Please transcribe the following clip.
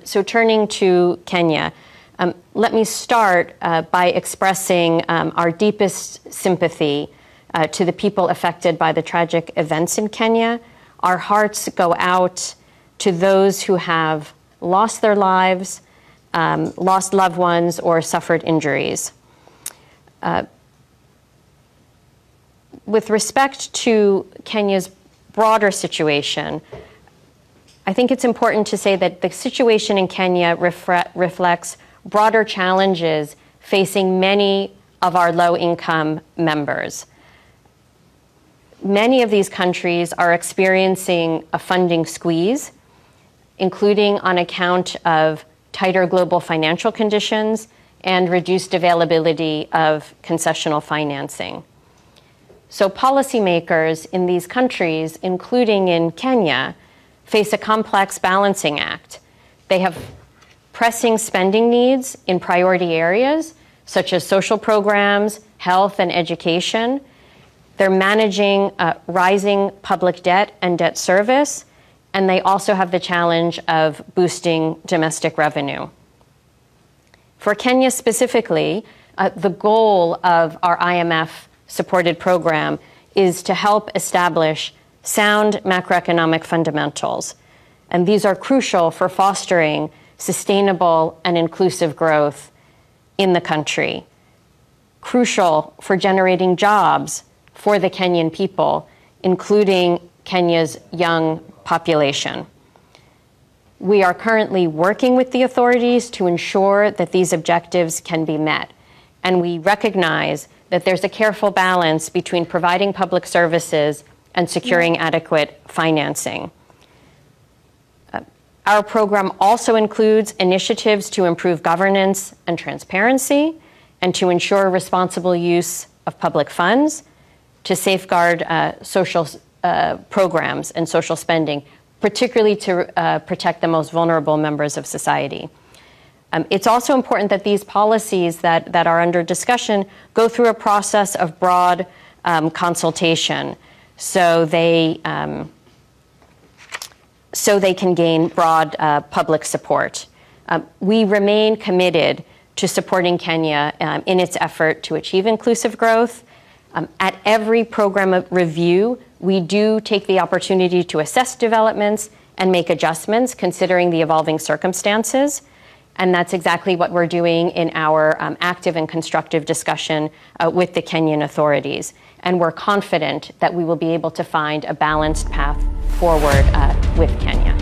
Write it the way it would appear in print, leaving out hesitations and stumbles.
So turning to Kenya, let me start by expressing our deepest sympathy to the people affected by the tragic events in Kenya. Our hearts go out to those who have lost their lives, lost loved ones, or suffered injuries. With respect to Kenya's broader situation, I think it's important to say that the situation in Kenya reflects broader challenges facing many of our low-income members. Many of these countries are experiencing a funding squeeze, including on account of tighter global financial conditions and reduced availability of concessional financing. So policymakers in these countries, including in Kenya, face a complex balancing act. They have pressing spending needs in priority areas, such as social programs, health, and education. They're managing rising public debt and debt service, and they also have the challenge of boosting domestic revenue. For Kenya specifically, the goal of our IMF-supported program is to help establish sound macroeconomic fundamentals, and these are crucial for fostering sustainable and inclusive growth in the country, crucial for generating jobs for the Kenyan people, including Kenya's young population. We are currently working with the authorities to ensure that these objectives can be met, and we recognize that there's a careful balance between providing public services and securing adequate financing. Our program also includes initiatives to improve governance and transparency and to ensure responsible use of public funds, to safeguard social programs and social spending, particularly to protect the most vulnerable members of society. It's also important that these policies that are under discussion go through a process of broad consultation so they can gain broad public support. We remain committed to supporting Kenya in its effort to achieve inclusive growth. At every program review, we do take the opportunity to assess developments and make adjustments considering the evolving circumstances. And that's exactly what we're doing in our active and constructive discussion with the Kenyan authorities. And we're confident that we will be able to find a balanced path forward with Kenya.